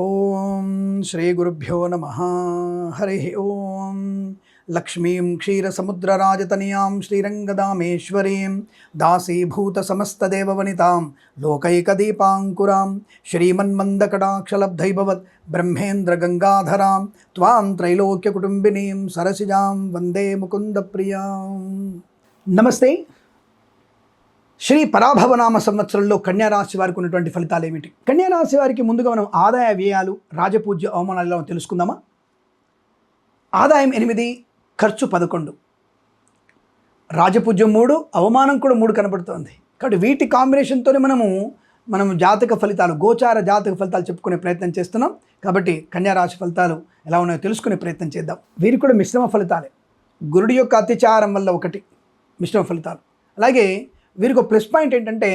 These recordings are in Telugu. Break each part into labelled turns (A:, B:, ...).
A: ఓం శ్రీ గురుభ్యో నమః. హరి ఓం. లక్ష్మీం క్షీరసముద్రరాజతనయాం శ్రీరంగదామేశ్వరీం దాసీభూత సమస్తదేవవనితాం లోకైకదీపాంకురాం శ్రీమన్మందకటాక్షలబ్ధైభవత్ బ్రహ్మేంద్ర గంగాధరాం త్వాం త్రైలోక్యకుటుంబినీం సరసిజాం వందే ముకుందప్రియాం. నమస్తే. శ్రీ పరాభవనామ సంవత్సరంలో కన్యారాశి వారికి ఉన్నటువంటి ఫలితాలు ఏమిటి? కన్యారాశి వారికి ముందుగా మనం ఆదాయ వ్యయాలు, రాజపూజ్య అవమానాలు ఎలా తెలుసుకుందామా? ఆదాయం 8, ఖర్చు 11, రాజపూజ్యం 3, అవమానం కూడా 3 కనబడుతోంది. కాబట్టి వీటి కాంబినేషన్తోనే మనం జాతక ఫలితాలు, గోచార జాతక ఫలితాలు చెప్పుకునే ప్రయత్నం చేస్తున్నాం. కాబట్టి కన్యారాశి ఫలితాలు ఎలా ఉన్నాయో తెలుసుకునే ప్రయత్నం చేద్దాం. వీరికి కూడా మిశ్రమ ఫలితాలే. గురుడి యొక్క అతిచారం వల్ల ఒకటి మిశ్రమ ఫలితాలు. అలాగే వీరికి ఒక ప్లస్ పాయింట్ ఏంటంటే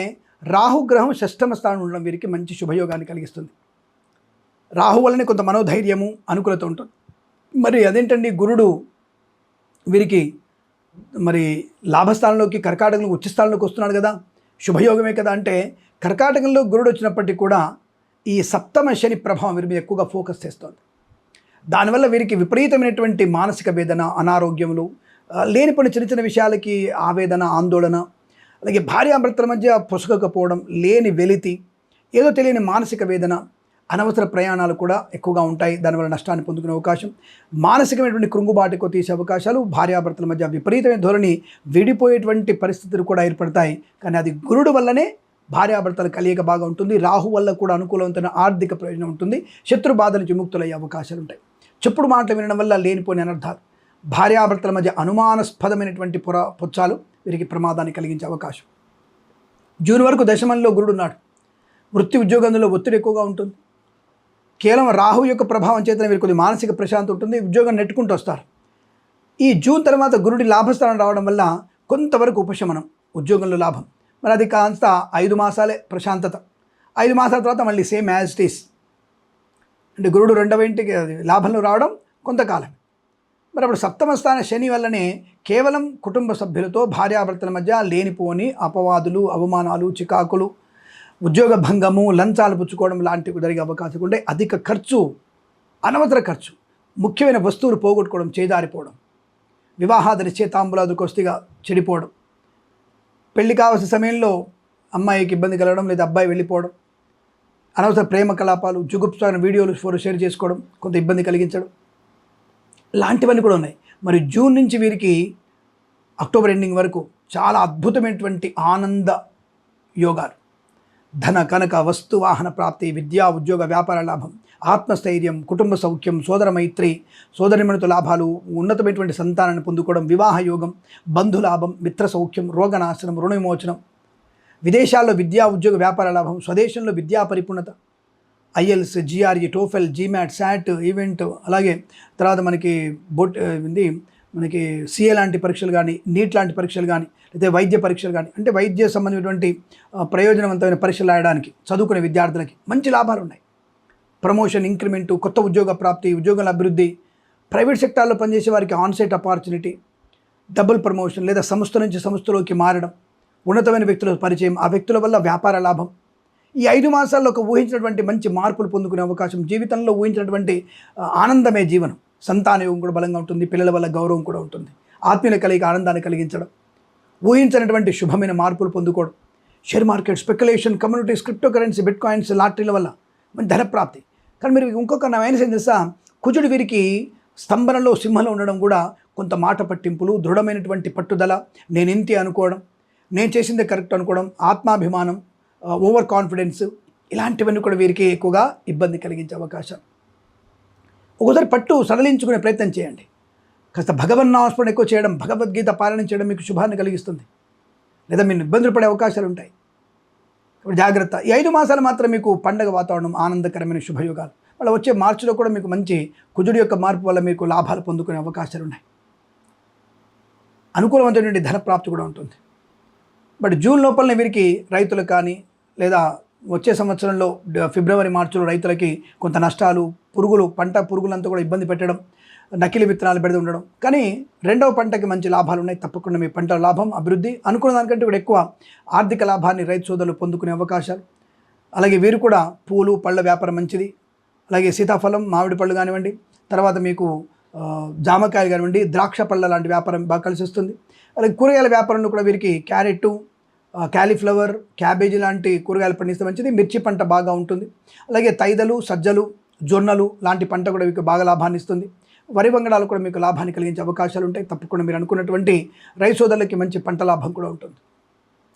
A: రాహుగ్రహం 6వ స్థానంలో ఉండడం వీరికి మంచి శుభయోగాన్ని కలిగిస్తుంది. రాహు వల్లనే కొంత మనోధైర్యము, అనుకూలత ఉంటుంది. మరి అదేంటండి, గురుడు వీరికి మరి లాభస్థానంలోకి, కర్కాటకంలో ఉచ్చ స్థానంలోకి వస్తున్నాడు కదా, శుభయోగమే కదా. అంటే కర్కాటకంలో గురుడు వచ్చినప్పటికీ కూడా ఈ 7వ శని ప్రభావం వీరి మీద ఎక్కువగా ఫోకస్ చేస్తుంది. దానివల్ల వీరికి విపరీతమైనటువంటి మానసిక వేదన, అనారోగ్యములు, లేనిపోయిన చిన్న చిన్న విషయాలకి ఆవేదన, ఆందోళన, అలాగే భార్యాభర్తల మధ్య పొసగకపోవడం, లేని వెలితి, ఏదో తెలియని మానసిక వేదన, అనవసర ప్రయాణాలు కూడా ఎక్కువగా ఉంటాయి. దానివల్ల నష్టాన్ని పొందుకునే అవకాశం, మానసికమైనటువంటి కృంగుబాటుకు తీసే అవకాశాలు, భార్యాభర్తల మధ్య విపరీతమైన ధోరణి, విడిపోయేటువంటి పరిస్థితులు కూడా ఏర్పడతాయి. కానీ అది గురుడు వల్లనే భార్యాభర్తల కలియక బాగా ఉంటుంది. రాహు వల్ల కూడా అనుకూలవంతమైన ఆర్థిక ప్రయోజనం ఉంటుంది. శత్రు బాధ నుంచి విముక్తులయ్యే అవకాశాలు ఉంటాయి. చెప్పుడు మాటలు వినడం వల్ల లేనిపోయిన అనర్థాలు, భార్యాభర్తల మధ్య అనుమానాస్పదమైనటువంటి పుచ్చాలు వీరికి ప్రమాదాన్ని కలిగించే అవకాశం. జూన్ వరకు దశమంలో గురుడు ఉన్నాడు. వృత్తి ఉద్యోగంలో ఒత్తిడి ఎక్కువగా ఉంటుంది. కేవలం రాహు యొక్క ప్రభావం చేతనే వీరికి కొద్ది మానసిక ప్రశాంతత ఉంటుంది. ఉద్యోగం నెట్టుకుంటూ వస్తారు. ఈ జూన్ తర్వాత గురుడి లాభస్థానం రావడం వల్ల కొంతవరకు ఉపశమనం, ఉద్యోగంలో లాభం. మరి అది కాస్త 5 మాసాలే ప్రశాంతత. 5 మాసాల తర్వాత మళ్ళీ సేమ్ యాజ్ ఇట్ ఈస్. అంటే గురుడు 2వ ఇంటికి లాభంలో రావడం కొంతకాలం. మరి అప్పుడు 7వ స్థాన శని వల్లనే కేవలం కుటుంబ సభ్యులతో, భార్యాభర్తల మధ్య లేనిపోని అపవాదులు, అవమానాలు, చికాకులు, ఉద్యోగ భంగము, లంచాలు పుచ్చుకోవడం లాంటివి జరిగే అవకాశం ఉంటే అధిక ఖర్చు, అనవసర ఖర్చు, ముఖ్యమైన వస్తువులు పోగొట్టుకోవడం, చేజారిపోవడం, వివాహాది నిశ్చయితాంబులాదు కొస్తిగా చెడిపోవడం, పెళ్లి కావాల్సిన సమయంలో అమ్మాయికి ఇబ్బంది కలగడం లేదా అబ్బాయి వెళ్ళిపోవడం, అనవసర ప్రేమ కలాపాలు, జుగుప్సాన వీడియోలు షేర్ చేసుకోవడం, కొంత ఇబ్బంది కలిగించడం లాంటివన్నీ కూడా ఉన్నాయి. మరి జూన్ నుంచి వీరికి అక్టోబర్ ఎండింగ్ వరకు చాలా అద్భుతమైనటువంటి ఆనంద యోగాలు, ధన కనక వస్తు వాహన ప్రాప్తి, విద్యా ఉద్యోగ వ్యాపార లాభం, ఆత్మస్థైర్యం, కుటుంబ సౌఖ్యం, సోదర మైత్రి, సోదరిమణుల లాభాలు, ఉన్నతమైనటువంటి సంతానాన్ని పొందుకోవడం, వివాహ యోగం, బంధులాభం, మిత్ర సౌఖ్యం, రోగనాశనం, రుణ విమోచనం, విదేశాల్లో విద్యా ఉద్యోగ వ్యాపార లాభం, స్వదేశంలో విద్యా పరిపూర్ణత, IELTS, GRE, TOEFL, GMAT, SAT event, అలాగే తర్వాత మనకి సిఏ లాంటి పరీక్షలు కానీ, నీట్ లాంటి పరీక్షలు కానీ, లేదా వైద్య పరీక్షలు కానీ, అంటే వైద్య సంబంధించినటువంటి ప్రయోజనవంతమైన పరీక్షలు రాయడానికి చదువుకునే విద్యార్థులకి మంచి లాభాలు ఉన్నాయి. ప్రమోషన్, ఇంక్రిమెంటు, కొత్త ఉద్యోగ ప్రాప్తి, ఉద్యోగాల అభివృద్ధి, ప్రైవేట్ సెక్టార్లో పనిచేసే వారికి ఆన్సైట్ ఆపర్చునిటీ, డబుల్ ప్రమోషన్ లేదా సంస్థ నుంచి సంస్థలోకి మారడం, ఉన్నతమైన వ్యక్తుల పరిచయం, ఆ వ్యక్తుల వల్ల వ్యాపార లాభం. ఈ 5 మాసాల్లో ఒక ఊహించినటువంటి మంచి మార్పులు పొందుకునే అవకాశం, జీవితంలో ఊహించినటువంటి ఆనందమే జీవనం. సంతాన యోగం కూడా బలంగా ఉంటుంది. పిల్లల వల్ల గౌరవం కూడా ఉంటుంది. ఆత్మీయుల కలిగి ఆనందాన్ని కలిగించడం, ఊహించినటువంటి శుభమైన మార్పులు పొందుకోవడం, share market, speculation, communities, crypto currency, bit coins, లాటరీల వల్ల మంచి ధనప్రాప్తి. కానీ మీరు ఇంకొక మైనస్ ఏం తెలుసా, కుజుడు వీరికి స్తంభనలో, సింహంలో ఉండడం కూడా కొంత మాట పట్టింపులు, దృఢమైనటువంటి పట్టుదల, నేను ఇంతే అనుకోవడం, నేను చేసిందే కరెక్ట్ అనుకోవడం, ఆత్మాభిమానం, ఓవర్ కాన్ఫిడెన్స్, ఇలాంటివన్నీ కూడా వీరికి ఎక్కువగా ఇబ్బంది కలిగించే అవకాశం. ఒకసారి పట్టు సడలించుకునే ప్రయత్నం చేయండి. కాస్త భగవన్నామస్మరణ ఎక్కువ చేయడం, భగవద్గీత పాలన చేయడం మీకు శుభాన్ని కలిగిస్తుంది. లేదా మీరు ఇబ్బందులు పడే అవకాశాలు ఉంటాయి. ఇప్పుడు జాగ్రత్త. ఈ 5 మాసాలు మాత్రం మీకు పండగ వాతావరణం, ఆనందకరమైన శుభయోగాలు. మళ్ళీ వచ్చే మార్చిలో కూడా మీకు మంచి కుజుడి యొక్క మార్పు వల్ల మీకు లాభాలు పొందుకునే అవకాశాలు ఉన్నాయి. అనుకూలవంతమైనటువంటి ధనప్రాప్తి కూడా ఉంటుంది. బట్ జూన్ లోపలనే వీరికి రైతులకు కానీ, లేదా వచ్చే సంవత్సరంలో ఫిబ్రవరి, మార్చిలో రైతులకి కొంత నష్టాలు, పంట పురుగులంతా కూడా ఇబ్బంది పెట్టడం, నకిలీ విత్తనాలు పెడుతూ ఉండడం. కానీ 2వ పంటకి మంచి లాభాలు ఉన్నాయి. తప్పకుండా మీ పంట లాభం, అభివృద్ధి, అనుకున్న దానికంటే కూడా ఎక్కువ ఆర్థిక లాభాన్ని రైతు సోదరులు పొందుకునే అవకాశాలు. అలాగే వీరు కూడా పూలు పళ్ళ వ్యాపారం మంచిది. అలాగే సీతాఫలం, మామిడి పళ్ళు కానివ్వండి, తర్వాత మీకు జామకాయలు కానివ్వండి, ద్రాక్ష పళ్ళ లాంటి వ్యాపారం బాగా కలిసి వస్తుంది. అలాగే కూరగాయల వ్యాపారంలో కూడా వీరికి క్యారెట్, క్యాలీఫ్లవర్, క్యాబేజీ లాంటి కూరగాయలు పండిస్తే మంచిది. మిర్చి పంట బాగా ఉంటుంది. అలాగే తైదలు, సజ్జలు, జొన్నలు లాంటి పంట కూడా మీకు బాగా లాభాన్ని ఇస్తుంది. వరి వంగడాలు కూడా మీకు లాభాన్ని కలిగించే అవకాశాలు ఉంటాయి. తప్పకుండా మీరు అనుకున్నటువంటి రైతు సోదరులకి మంచి పంట లాభం కూడా ఉంటుంది.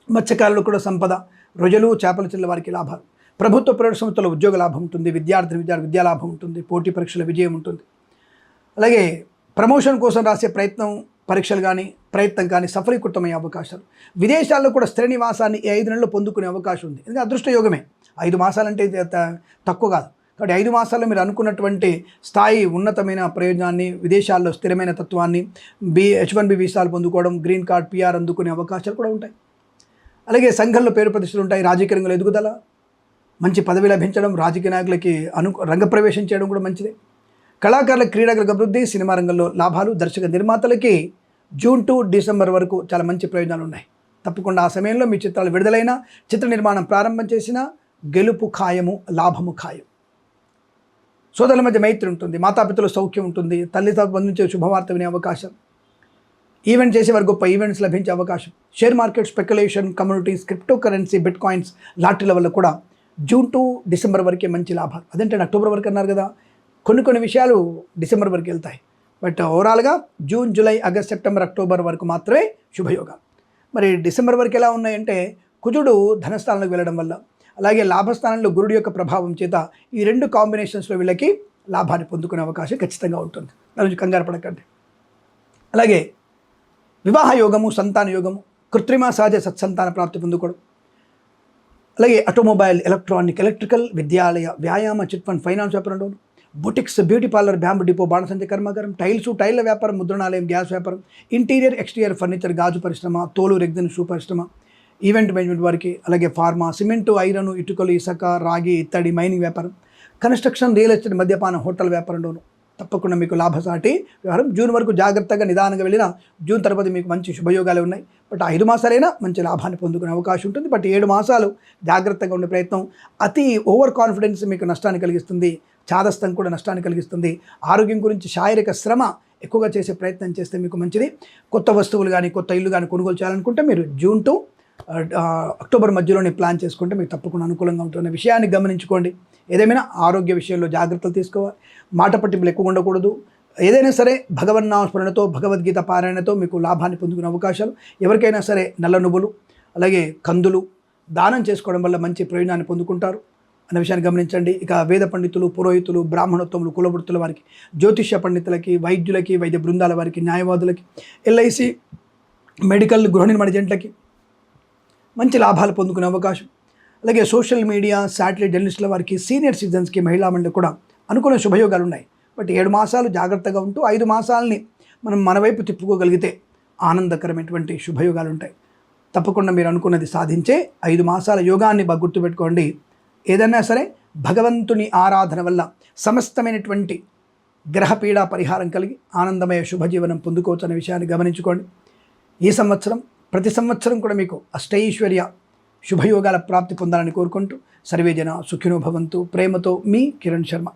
A: మత్స్యకారులు కూడా సంపద, రొయ్యలు, చేపల చిల్ల వారికి లాభాలు. ప్రభుత్వ ప్రైవేట్ సంస్థల ఉద్యోగ లాభం ఉంటుంది. విద్యా లాభం ఉంటుంది. పోటీ పరీక్షల విజయం ఉంటుంది. అలాగే ప్రమోషన్ కోసం రాసే పరీక్షలు కానీ ప్రయత్నం కానీ సఫలీకృతమయ్యే అవకాశాలు. విదేశాల్లో కూడా స్థిర నివాసాన్ని ఈ 5 నెలల్లో పొందుకునే అవకాశం ఉంది. ఎందుకంటే అదృష్ట యోగమే. 5 మాసాలంటే తక్కువ కాదు. కాబట్టి 5 మాసాల్లో మీరు అనుకున్నటువంటి స్థాయి, ఉన్నతమైన ప్రయోజనాన్ని, విదేశాల్లో స్థిరమైన తత్వాన్ని, H1B వీసాలు పొందుకోవడం, గ్రీన్ కార్డ్, PR అందుకునే అవకాశాలు కూడా ఉంటాయి. అలాగే సంఘంలో పేరు ప్రతిష్టలు ఉంటాయి. రాజకీయ రంగంలో ఎదుగుదల, మంచి పదవి లభించడం, రాజకీయ నాయకులకి రంగప్రవేశం చేయడం కూడా మంచిదే. కళాకారుల, క్రీడాకులకు అభివృద్ధి, సినిమా రంగంలో లాభాలు. దర్శక నిర్మాతలకి జూన్ టు డిసెంబర్ వరకు చాలా మంచి ప్రయోజనాలు ఉన్నాయి. తప్పకుండా ఆ సమయంలో మీ చిత్రాలు విడుదలైన, చిత్ర నిర్మాణం ప్రారంభం చేసిన గెలుపు ఖాయము, లాభము ఖాయం. సోదరుల మధ్య మైత్రి ఉంటుంది. మాతాపితల సౌఖ్యం ఉంటుంది. తల్లితో బంధించే శుభవార్త వినే అవకాశం. ఈవెంట్ చేసేవారు గొప్ప ఈవెంట్స్ లభించే అవకాశం. Share market, speculation, communities, crypto currency, bit coins, లాటరీల వల్ల కూడా జూన్ టు డిసెంబర్ వరకే మంచి లాభాలు. అదేంటంటే అక్టోబర్ వరకు అన్నారు కదా, కొన్ని విషయాలు డిసెంబర్ వరకు వెళ్తాయి. బట్ ఓవరాల్గా June, July, August, September, October వరకు మాత్రమే శుభయోగాలు. మరి డిసెంబర్ వరకు ఎలా ఉన్నాయంటే, కుజుడు ధనస్థానంలోకి వెళ్ళడం వల్ల, అలాగే లాభస్థానంలో గురుడు యొక్క ప్రభావం చేత ఈ 2 కాంబినేషన్స్లో వీళ్ళకి లాభాన్ని పొందుకునే అవకాశం ఖచ్చితంగా ఉంటుంది. దాని నుంచి కంగారు పడకండి. అలాగే వివాహ యోగము, సంతాన యోగము, కృత్రిమ సహజ సత్సంతాన ప్రాప్తి పొందుకోవడం. అలాగే ఆటోమొబైల్, ఎలక్ట్రానిక్, ఎలక్ట్రికల్, విద్యాలయ, వ్యాయామ, చిట్ ఫండ్, ఫైనాన్స్ వ్యాపారంలో, boutiques, beauty parlour, bamboo depot, బాణసంచ కర్మాగారం, టైళ్ళ వ్యాపారం, ముద్రణాలయం, గ్యాస్ వ్యాపారం, ఇంటీరియర్, ఎక్స్టీరియర్ ఫర్నిచర్, గాజు పరిశ్రమ, తోలు, రెగ్జిన్, షూ పరిశ్రమ, ఈవెంట్ మేనేజ్మెంట్ వారికి, అలాగే ఫార్మా, సిమెంటు, ఐరన్, ఇటుకలు, ఇసుక, రాగి, ఇత్తడి, మైనింగ్ వ్యాపారం, కన్స్ట్రక్షన్, రియల్ ఎస్టేట్, మద్యపానం, హోటల్ వ్యాపారంలోను తప్పకుండా మీకు లాభసాటి వ్యవహారం. జూన్ వరకు జాగ్రత్తగా నిదానంగా వెళ్ళినా జూన్ తర్వాత మీకు మంచి శుభయోగాలు ఉన్నాయి. బట్ 5 మాసాలైనా మంచి లాభాన్ని పొందుకునే అవకాశం ఉంటుంది. బట్ 7 మాసాలు జాగ్రత్తగా ఉండే ప్రయత్నం. అతి ఓవర్ కాన్ఫిడెన్స్ మీకు నష్టాన్ని కలిగిస్తుంది. చాదస్తం కూడా నష్టాన్ని కలిగిస్తుంది. ఆరోగ్యం గురించి శారీరక శ్రమ ఎక్కువగా చేసే ప్రయత్నం చేస్తే మీకు మంచిది. కొత్త వస్తువులు కానీ, కొత్త ఇల్లు కానీ కొనుగోలు చేయాలనుకుంటే మీరు జూన్ టు అక్టోబర్ మధ్యలోనే ప్లాన్ చేసుకుంటే మీకు తప్పకుండా అనుకూలంగా ఉంటున్న విషయాన్ని గమనించుకోండి. ఏదేమైనా ఆరోగ్య విషయంలో జాగ్రత్తలు తీసుకోవాలి. మాట పట్టింపులు ఎక్కువ ఉండకూడదు. ఏదైనా సరే భగవన్నామస్మరణతో, భగవద్గీత పారాయణతో మీకు లాభాన్ని పొందుకునే అవకాశాలు. ఎవరికైనా సరే నల్ల నువ్వులు, అలాగే కందులు దానం చేసుకోవడం వల్ల మంచి ప్రయోజనాన్ని పొందుకుంటారు అన్న విషయాన్ని గమనించండి. ఇక వేద పండితులు, పురోహితులు, బ్రాహ్మణోత్తములు, కులవృత్తుల వారికి, జ్యోతిష్య పండితులకి, వైద్యులకి, వైద్య బృందాల వారికి, న్యాయవాదులకి, LIC, మెడికల్, గృహ నిర్మాణ ఏజెంట్లకి మంచి లాభాలు పొందుకునే అవకాశం. అలాగే సోషల్ మీడియా, శాటిలైట్ జర్నలిస్టుల వారికి, సీనియర్ సిటిజన్స్కి, మహిళా మండలికి కూడా అనుకున్న శుభయోగాలు ఉన్నాయి. బట్ 7 మాసాలు జాగ్రత్తగా ఉంటూ 5 మాసాలని మనం మన వైపు తిప్పుకోగలిగితే ఆనందకరమైనటువంటి శుభయోగాలు ఉంటాయి. తప్పకుండా మీరు అనుకున్నది సాధించే 5 మాసాల యోగాన్ని బాగా గుర్తుపెట్టుకోండి. ఏదైనా సరే భగవంతుని ఆరాధన వల్ల సమస్తమైనటువంటి గ్రహపీడ పరిహారం కలిగి ఆనందమయ శుభజీవనం పొందుకోవచ్చు అనే విషయాన్ని గమనించుకోండి. ఈ సంవత్సరం, ప్రతి సంవత్సరం కూడా మీకు అష్టైశ్వర్య శుభయోగాల ప్రాప్తి పొందాలని కోరుకుంటూ సర్వేజన సుఖినో భవంతు. ప్రేమతో మీ కిరణ్ శర్మ.